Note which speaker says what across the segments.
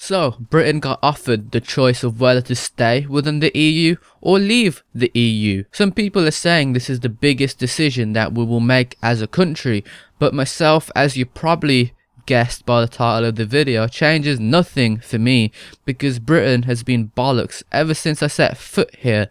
Speaker 1: So, Britain got offered the choice of whether to stay within the EU or leave the EU. Some people are saying this is the biggest decision that we will make as a country, but myself, as you probably guessed by the title of the video, changes nothing for me because Britain has been bollocks ever since I set foot here.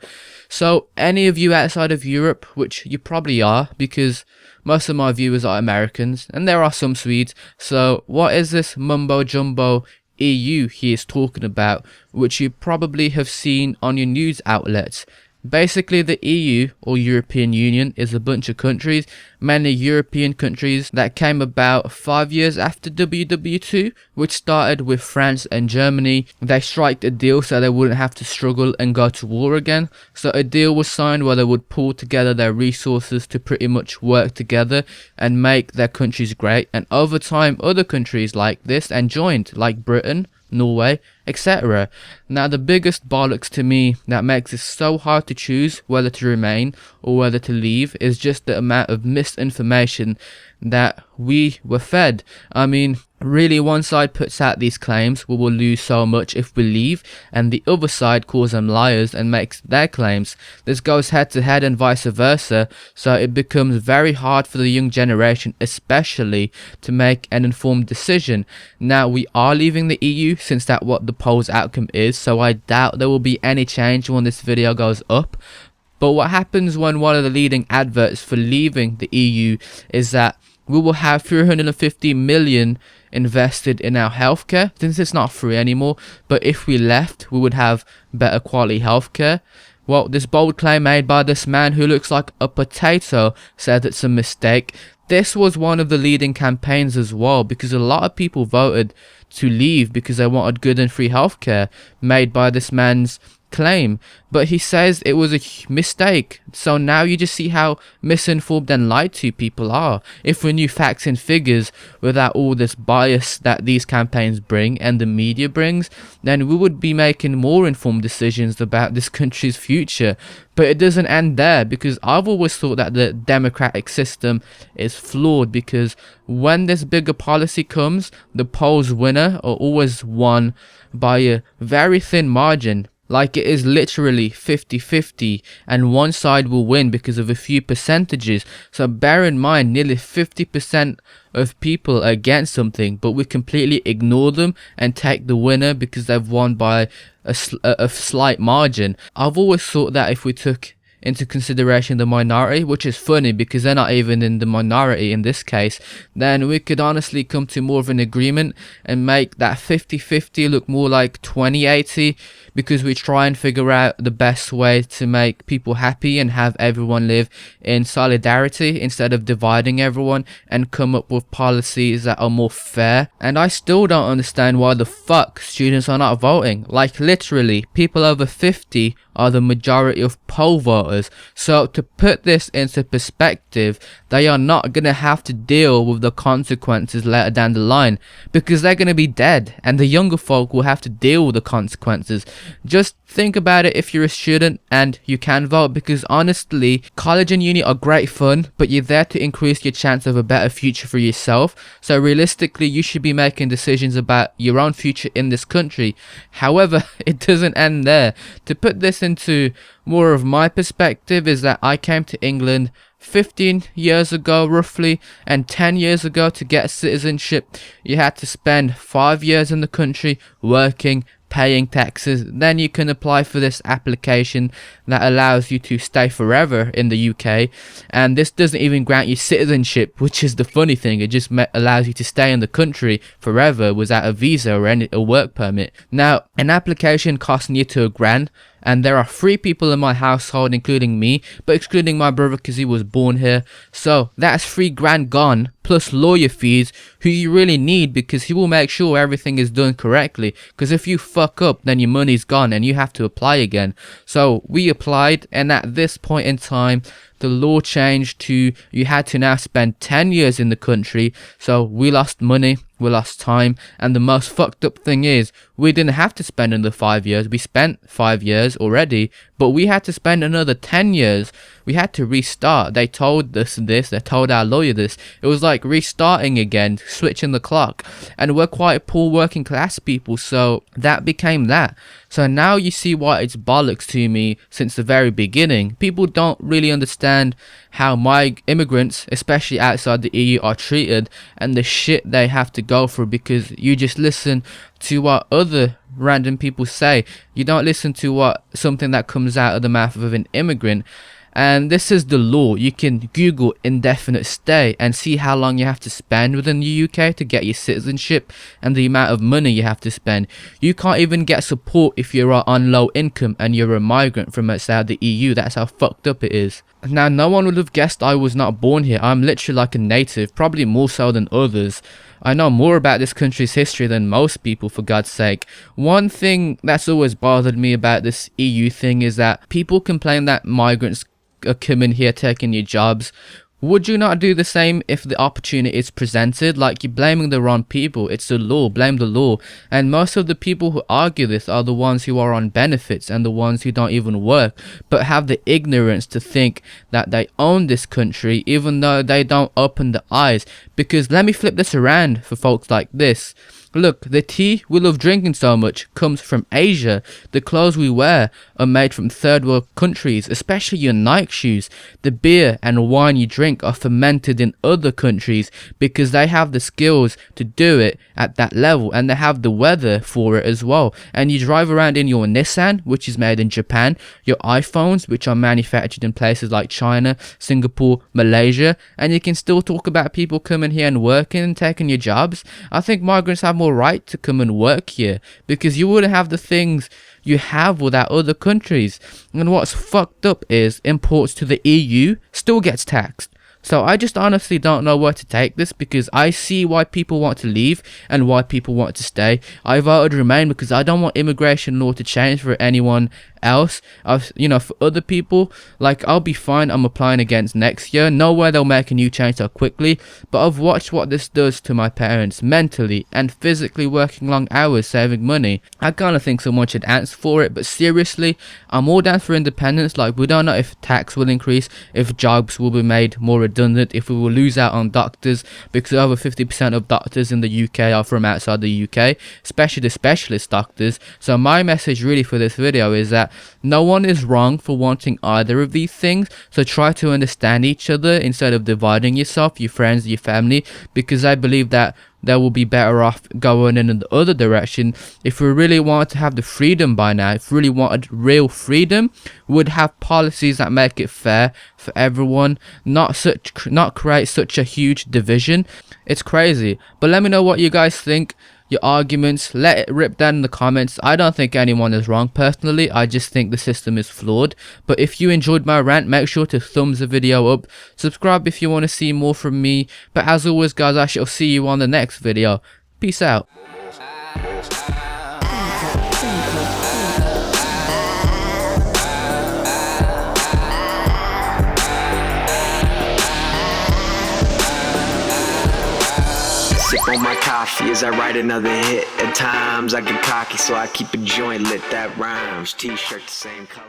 Speaker 1: So, any of you outside of Europe, which you probably are because most of my viewers are Americans and there are some Swedes, so what is this mumbo jumbo EU he is talking about, which you probably have seen on your news outlets? Basically, the EU, or European Union, is a bunch of countries, mainly European countries, that came about 5 years after WW2, which started with France and Germany. They striked a deal so they wouldn't have to struggle and go to war again. So a deal was signed where they would pull together their resources to pretty much work together and make their countries great. And over time, other countries like this and joined, like Britain, Norway, etc. Now, the biggest bollocks to me that makes it so hard to choose whether to remain or whether to leave is just the amount of misinformation that we were fed. I mean, really, one side puts out these claims, we will lose so much if we leave, and the other side calls them liars and makes their claims. This goes head to head and vice versa, so it becomes very hard for the young generation especially to make an informed decision. Now, we are leaving the EU since that's what the poll's outcome is, so I doubt there will be any change when this video goes up. But what happens when one of the leading adverts for leaving the EU is that we will have 350 million invested in our healthcare, since it's not free anymore, but if we left we would have better quality healthcare. Well, this bold claim made by this man who looks like a potato said it's a mistake. This was one of the leading campaigns as well, because a lot of people voted to leave because they wanted good and free healthcare made by this man's claim, but he says it was a mistake. So now you just see how misinformed and lied to people are. If we knew facts and figures without all this bias that these campaigns bring and the media brings, then we would be making more informed decisions about this country's future. But it doesn't end there, because I've always thought that the democratic system is flawed, because when this bigger policy comes, the polls winner are always won by a very thin margin. Like, it is literally 50-50 and one side will win because of a few percentages. So bear in mind, nearly 50% of people are against something, but we completely ignore them and take the winner because they've won by a slight margin. I've always thought that if we took into consideration the minority, which is funny because they're not even in the minority in this case, then we could honestly come to more of an agreement and make that 50-50 look more like 20-80, because we try and figure out the best way to make people happy and have everyone live in solidarity instead of dividing everyone, and come up with policies that are more fair. And I still don't understand why the fuck students are not voting. Like, literally, people over 50 are the majority of poll voters. So to put this into perspective, they are not going to have to deal with the consequences later down the line, because they're going to be dead and the younger folk will have to deal with the consequences. Just think about it if you're a student and you can vote, because honestly, college and uni are great fun, but you're there to increase your chance of a better future for yourself. So realistically, you should be making decisions about your own future in this country. However, it doesn't end there. To put this into more of my perspective, is that I came to England 15 years ago roughly, and 10 years ago to get citizenship you had to spend 5 years in the country working, paying taxes. Then you can apply for this application that allows you to stay forever in the UK, and this doesn't even grant you citizenship, which is the funny thing. It just allows you to stay in the country forever without a visa or a work permit. Now, an application costs near to £1,000, and there are 3 people in my household, including me, but excluding my brother because he was born here. So that's £3,000 gone, plus lawyer fees, who you really need, because he will make sure everything is done correctly. Because if you fuck up, then your money's gone and you have to apply again. So we applied, and at this point in time, the law changed to you had to now spend 10 years in the country. So we lost money, we lost time, and the most fucked up thing is we didn't have to spend another 5 years. We spent 5 years already, but we had to spend another 10 years. We had to restart. They told us this, they told our lawyer this. It was like restarting again, switching the clock. And we're quite poor working class people, so that became that. So now you see why it's bollocks to me since the very beginning. People don't really understand how my immigrants, especially outside the EU, are treated and the shit they have to go through, because you just listen to what other random people say. You don't listen to what something that comes out of the mouth of an immigrant. And this is the law. You can Google indefinite stay and see how long you have to spend within the UK to get your citizenship and the amount of money you have to spend. You can't even get support if you're on low income and you're a migrant from outside the EU. That's how fucked up it is. Now, no one would have guessed I was not born here. I'm literally like a native, probably more so than others. I know more about this country's history than most people, for God's sake. One thing that's always bothered me about this EU thing is that people complain that migrants are coming here taking your jobs. Would you not do the same if the opportunity is presented? Like, you're blaming the wrong people. It's the law. Blame the law. And most of the people who argue this are the ones who are on benefits and the ones who don't even work, but have the ignorance to think that they own this country, even though they don't open the eyes. Because let me flip this around for folks like this. Look, the tea we love drinking so much comes from Asia. The clothes we wear are made from third world countries, especially your Nike shoes. The beer and wine you drink are fermented in other countries because they have the skills to do it at that level, and they have the weather for it as well. And you drive around in your Nissan, which is made in Japan, your iPhones, which are manufactured in places like China, Singapore, Malaysia, and you can still talk about people coming here and working and taking your jobs. I think migrants have more right to come and work here, because you wouldn't have the things you have without other countries. And what's fucked up is imports to the EU still gets taxed. So I just honestly don't know where to take this, because I see why people want to leave and why people want to stay. I voted Remain because I don't want immigration law to change for anyone else. For other people, like, I'll be fine. I'm applying against next year. No way they'll make a new change so quickly. But I've watched what this does to my parents mentally and physically, working long hours, saving money. I kind of think someone should answer for it. But seriously, I'm all down for independence. Like, we don't know if tax will increase, if jobs will be made more redundant, if we will lose out on doctors, because over 50% of doctors in the UK are from outside the UK, especially the specialist doctors. So my message really for this video is that no one is wrong for wanting either of these things. So try to understand each other instead of dividing yourself, your friends, your family, because I believe that they will be better off going in the other direction. If we really want to have the freedom by now, if we really wanted real freedom, we would have policies that make it fair for everyone, not create such a huge division. It's crazy. But let me know what you guys think. Your arguments, let it rip down in the comments. I don't think anyone is wrong personally. I just think the system is flawed. But if you enjoyed my rant, make sure to thumbs the video up. Subscribe if you want to see more from me. But as always, guys, I shall see you on the next video. Peace out.
Speaker 2: Sip on my coffee as I write another hit. At times I get cocky, so I keep a joint lit that rhymes. T-shirt the same color.